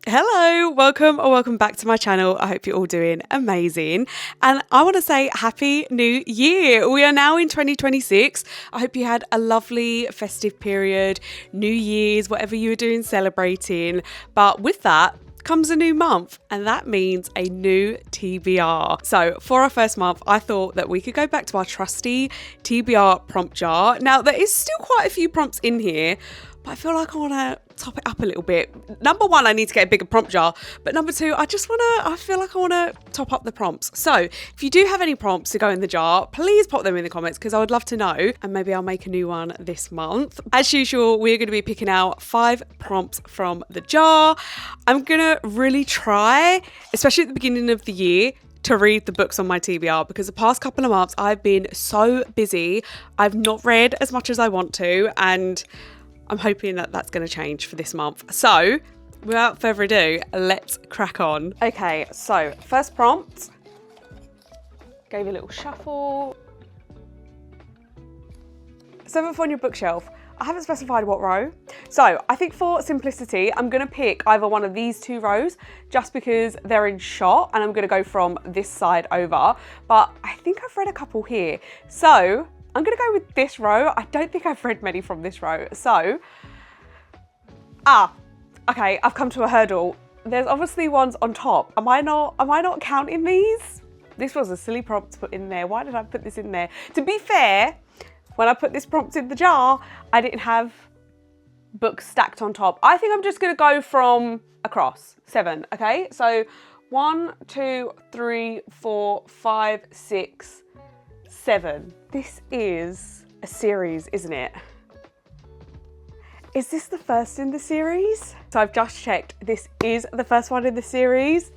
Hello, welcome or welcome back to my channel. I hope you're all doing amazing. And I want to say Happy New Year. We are now in 2026. I hope you had a lovely festive period, New Year's, whatever you were doing celebrating. But with that comes a new month, and that means a new TBR. So for our first month, I thought that we could go back to our trusty TBR prompt jar. Now, there is still quite a few prompts in here, but I feel like I want to top it up a little bit. Number one, I need to get a bigger prompt jar, but number two, I feel like I want to top up the prompts. So if you do have any prompts to go in the jar, please pop them in the comments because I would love to know, and maybe I'll make a new one this month. As usual, we're going to be picking out 5 prompts from the jar. I'm going to really try, especially at the beginning of the year, to read the books on my TBR because the past couple of months I've been so busy. I've not read as much as I want to, and I'm hoping that that's going to change for this month. So without further ado, let's crack on. Okay, so first prompt, gave a little shuffle. 7th on your bookshelf. I haven't specified what row. So I think for simplicity, I'm going to pick either one of these 2 rows just because they're in shot, and I'm going to go from this side over. But I think I've read a couple here. So I'm going to go with this row. I don't think I've read many from this row. So, okay, I've come to a hurdle. There's obviously ones on top. Am I not counting these? This was a silly prompt to put in there. Why did I put this in there? To be fair, when I put this prompt in the jar, I didn't have books stacked on top. I think I'm just going to go from across 7, okay? So 1, 2, 3, 4, 5, 6, 7. This is a series, isn't it? Is this the first in the series? So I've just checked. This is the first one in the series.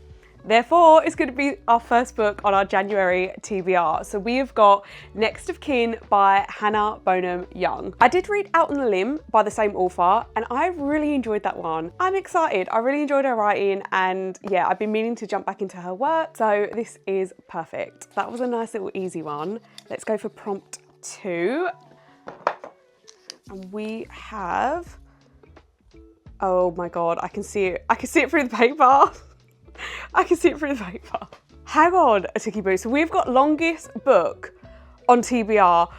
Therefore, it's going to be our first book on our January TBR. So we have got Next of Kin by Hannah Bonham Young. I did read Out on the Limb by the same author, and I really enjoyed that one. I'm excited. I really enjoyed her writing, and yeah, I've been meaning to jump back into her work. So this is perfect. That was a nice little easy one. Let's go for prompt 2. And we have, oh my God, I can see it. I can see it through the paper. I can see it through the paper. Hang on a ticky boo. So we've got longest book on TBR.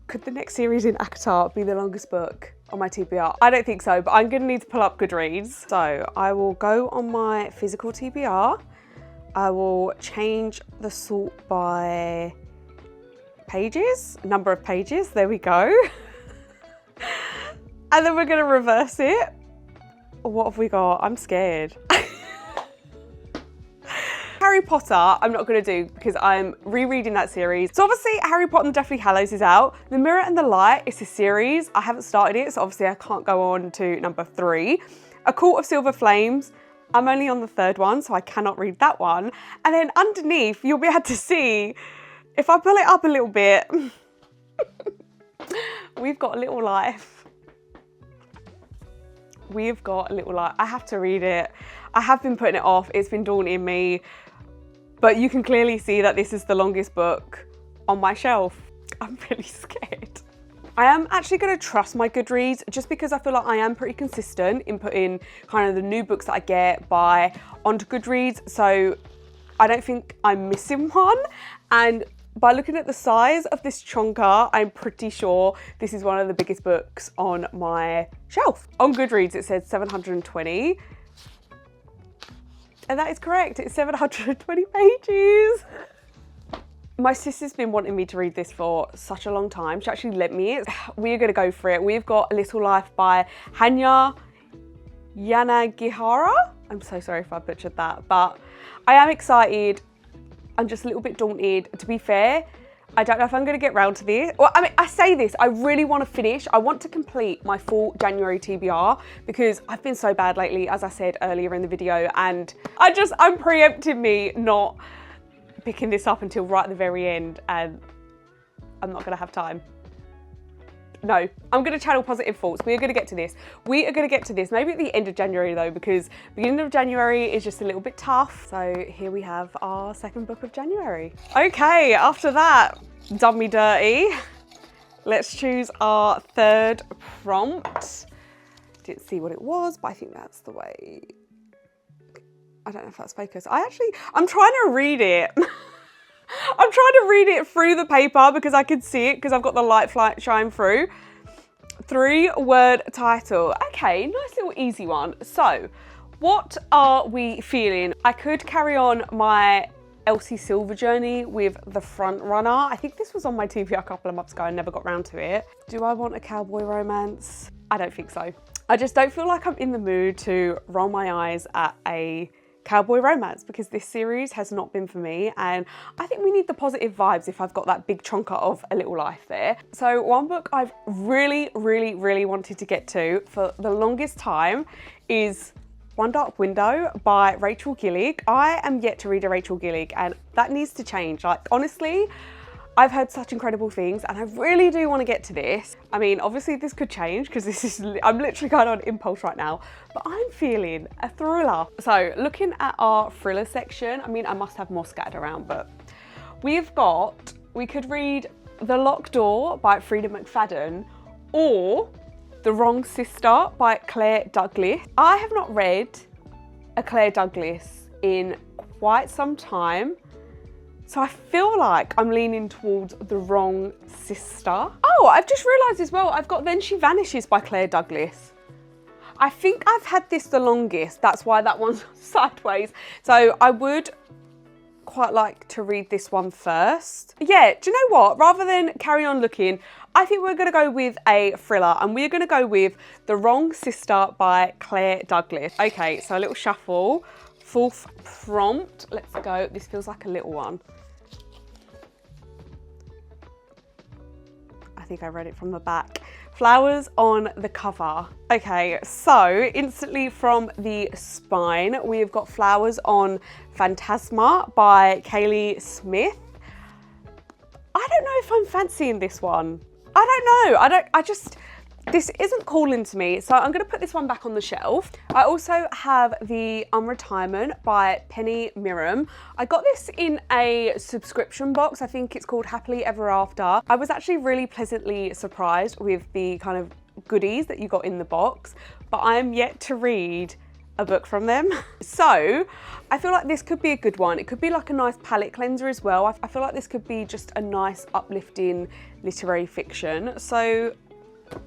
Could the next series in ACOTAR be the longest book on my TBR? I don't think so, but I'm gonna need to pull up Goodreads. So I will go on my physical TBR. I will change the sort by pages, number of pages, there we go. And then we're gonna reverse it. What have we got? I'm scared. Harry Potter, I'm not going to do because I'm rereading that series. So obviously Harry Potter and the Deathly Hallows is out. The Mirror and the Light is a series. I haven't started it, so obviously I can't go on to number 3. A Court of Silver Flames, I'm only on the 3rd one, so I cannot read that one. And then underneath, you'll be able to see, if I pull it up a little bit, we've got A Little Life. We've got A Little Life. I have to read it. I have been putting it off. It's been daunting me. But you can clearly see that this is the longest book on my shelf. I'm really scared. I am actually going to trust my Goodreads just because I feel like I am pretty consistent in putting kind of the new books that I get onto Goodreads. So I don't think I'm missing one. And by looking at the size of this chonker, I'm pretty sure this is one of the biggest books on my shelf. On Goodreads, it says 720. And that is correct, it's 720 pages. My sister's been wanting me to read this for such a long time. She actually lent me it. We're gonna go for it. We've got A Little Life by Hannah Yanagihara. I'm so sorry if I butchered that, but I am excited. I'm just a little bit daunted. To be fair, I don't know if I'm going to get round to this. Well, I mean, I say this, I really want to finish. I want to complete my full January TBR because I've been so bad lately, as I said earlier in the video, and I'm preempting me not picking this up until right at the very end, and I'm not going to have time. No, I'm going to channel positive thoughts. We are going to get to this. We are going to get to this, maybe at the end of January though, because beginning of January is just a little bit tough. So here we have our 2nd book of January. Okay, after that, done me dirty. Let's choose our 3rd prompt. Didn't see what it was, but I think that's the way. I don't know if that's focused. I'm trying to read it. I'm trying to read it through the paper because I can see it because I've got the light shine through. 3-word title. Okay, nice little easy one. So, what are we feeling? I could carry on my Elsie Silver journey with The Front Runner. I think this was on my TBR a couple of months ago. I never got round to it. Do I want a cowboy romance? I don't think so. I just don't feel like I'm in the mood to roll my eyes at a cowboy romance because this series has not been for me, and I think we need the positive vibes if I've got that big chonker of A Little Life there. So one book I've really wanted to get to for the longest time is One Dark Window by Rachel Gillig. I am yet to read a Rachel Gillig, and that needs to change. Like, honestly, I've heard such incredible things and I really do want to get to this. I mean, obviously this could change because I'm literally going on impulse right now, but I'm feeling a thriller. So looking at our thriller section, I mean, I must have more scattered around, but we could read The Locked Door by Frida McFadden or The Wrong Sister by Claire Douglas. I have not read a Claire Douglas in quite some time, so I feel like I'm leaning towards The Wrong Sister. Oh, I've just realised as well, I've got Then She Vanishes by Claire Douglas. I think I've had this the longest, that's why that one's sideways. So I would quite like to read this one first. Yeah, do you know what? Rather than carry on looking, I think we're going to go with a thriller, and we're going to go with The Wrong Sister by Claire Douglas. Okay, so a little shuffle. Fourth prompt, let's go. This feels like a little one. I think I read it from the back. Flowers on the cover. Okay, so instantly from the spine, we've got Flowers on Phantasma by Kaylee Smith. I don't know if I'm fancying this one. This isn't calling to me, so I'm gonna put this one back on the shelf. I also have The Unretirement by Penny Miram. I got this in a subscription box. I think it's called Happily Ever After. I was actually really pleasantly surprised with the kind of goodies that you got in the box, but I am yet to read a book from them. So I feel like this could be a good one. It could be like a nice palette cleanser as well. I feel like this could be just a nice uplifting literary fiction. So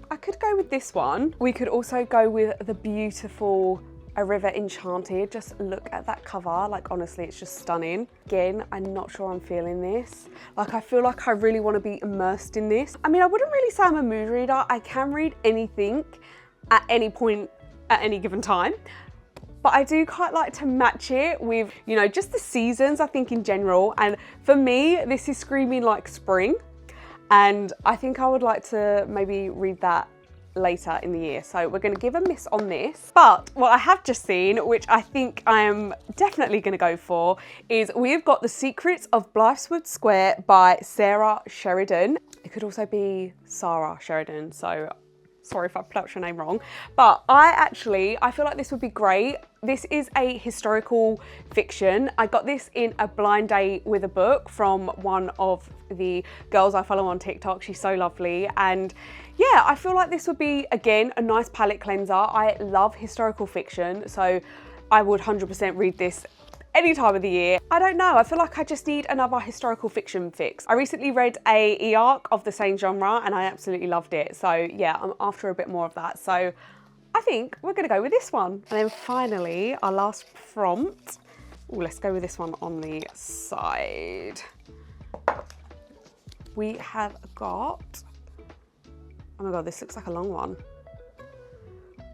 I could go with this one. We could also go with the beautiful A River Enchanted. Just look at that cover. Like, honestly, it's just stunning. Again, I'm not sure I'm feeling this. Like, I feel like I really want to be immersed in this. I mean, I wouldn't really say I'm a mood reader. I can read anything at any point at any given time. But I do quite like to match it with, you know, just the seasons, I think, in general. And for me, this is screaming like spring. And I think I would like to maybe read that later in the year. So we're going to give a miss on this. But what I have just seen, which I think I am definitely going to go for, is we've got The Secrets of Blytheswood Square by Sarah Sheridan. It could also be Sarah Sheridan, so sorry if I pronounced your name wrong. But I feel like this would be great. This is a historical fiction. I got this in a blind date with a book from one of the girls I follow on TikTok. She's so lovely. And yeah, I feel like this would be, again, a nice palette cleanser. I love historical fiction, so I would 100% read this any time of the year. I don't know, I feel like I just need another historical fiction fix. I recently read a e-arc of the same genre and I absolutely loved it. So yeah, I'm after a bit more of that. So I think we're gonna go with this one. And then finally, our last prompt. Ooh, let's go with this one on the side. We have got, oh my God, this looks like a long one.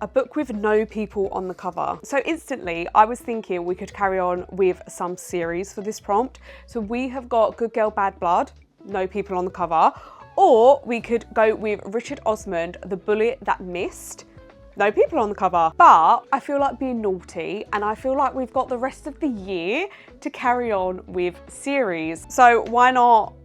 A book with no people on the cover. So instantly, I was thinking we could carry on with some series for this prompt. So we have got Good Girl, Bad Blood, no people on the cover. Or we could go with Richard Osman, The Bullet That Missed, no people on the cover. But I feel like being naughty, and I feel like we've got the rest of the year to carry on with series. So why not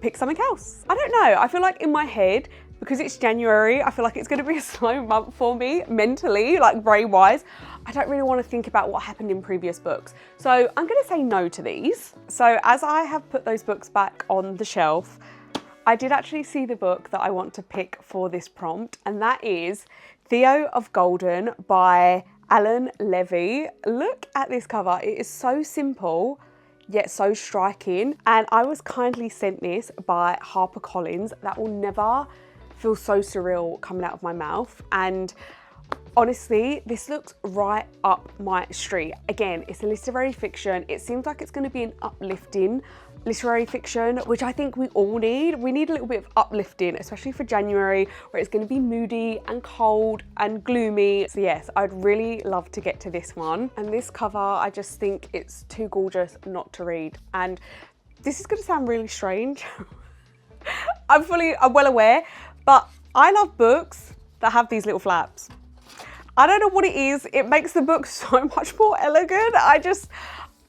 pick something else? I don't know, I feel like in my head, because it's January, I feel like it's gonna be a slow month for me, mentally, like brain-wise. I don't really wanna think about what happened in previous books. So I'm gonna say no to these. So as I have put those books back on the shelf, I did actually see the book that I want to pick for this prompt, and that is Theo of Golden by Alan Levy. Look at this cover. It is so simple, yet so striking. And I was kindly sent this by HarperCollins. That will never feel so surreal coming out of my mouth. And honestly, this looks right up my street. Again, it's a literary fiction. It seems like it's going to be an uplifting literary fiction, which I think we all need. We need a little bit of uplifting, especially for January, where it's going to be moody and cold and gloomy. So yes, I'd really love to get to this one. And this cover, I just think it's too gorgeous not to read. And this is going to sound really strange. I'm well aware, but I love books that have these little flaps. I don't know what it is. It makes the book so much more elegant.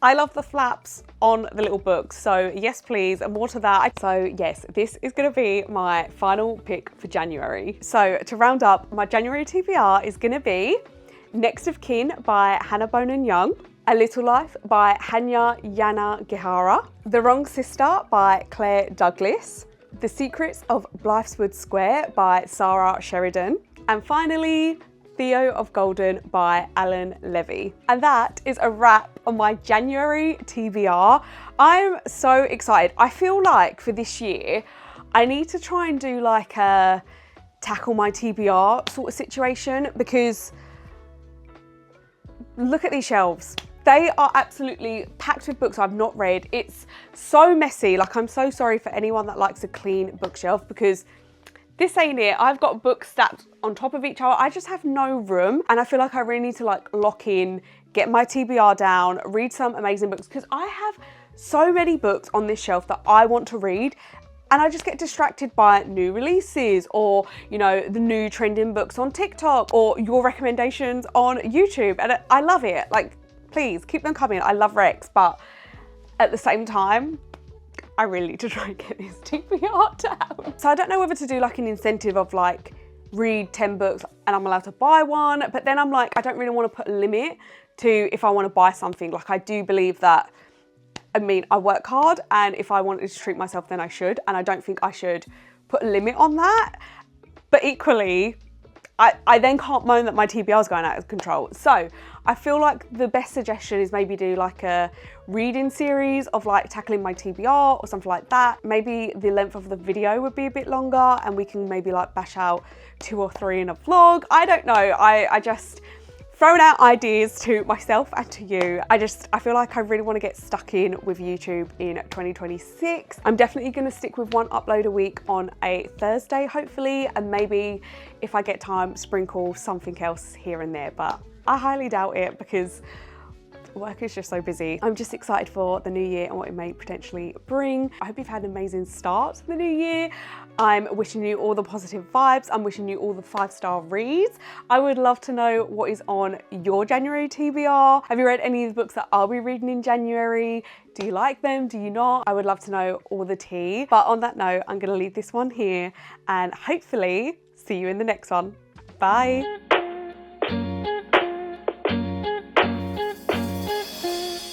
I love the flaps on the little books. So yes, please, and more to that. So yes, this is gonna be my final pick for January. So to round up, my January TBR is gonna be Next of Kin by Hannah Bonin Young, A Little Life by Hanya Yana Gihara, The Wrong Sister by Claire Douglas, The Secrets of Blytheswood Square by Sarah Sheridan, and finally, Theo of Golden by Alan Levy. And that is a wrap on my January TBR. I'm so excited. I feel like for this year, I need to try and do like a tackle my TBR sort of situation, because look at these shelves. They are absolutely packed with books I've not read. It's so messy. Like, I'm so sorry for anyone that likes a clean bookshelf, because this ain't it. I've got books stacked on top of each other. I just have no room. And I feel like I really need to like lock in, get my TBR down, read some amazing books, because I have so many books on this shelf that I want to read. And I just get distracted by new releases, or, you know, the new trending books on TikTok, or your recommendations on YouTube. And I love it. Like, please keep them coming. I love Rex, but at the same time, I really need to try and get this TBR down. So I don't know whether to do like an incentive of like, read 10 books and I'm allowed to buy one. But then I'm like, I don't really want to put a limit to if I want to buy something. Like, I do believe that, I mean, I work hard, and if I wanted to treat myself, then I should. And I don't think I should put a limit on that. But equally, I then can't moan that my TBR is going out of control. So I feel like the best suggestion is maybe do like a reading series of like tackling my TBR or something like that. Maybe the length of the video would be a bit longer, and we can maybe like bash out 2 or 3 in a vlog. I don't know. I just throwing out ideas to myself and to you. I feel like I really want to get stuck in with YouTube in 2026. I'm definitely going to stick with one upload a week on a Thursday, hopefully, and maybe if I get time, sprinkle something else here and there, but I highly doubt it because work is just so busy. I'm just excited for the new year and what it may potentially bring. I hope you've had an amazing start to the new year. I'm wishing you all the positive vibes. I'm wishing you all the 5-star reads. I would love to know what is on your January TBR. Have you read any of the books that I'll be reading in January? Do you like them? Do you not? I would love to know all the tea. But on that note, I'm gonna leave this one here and hopefully see you in the next one. Bye.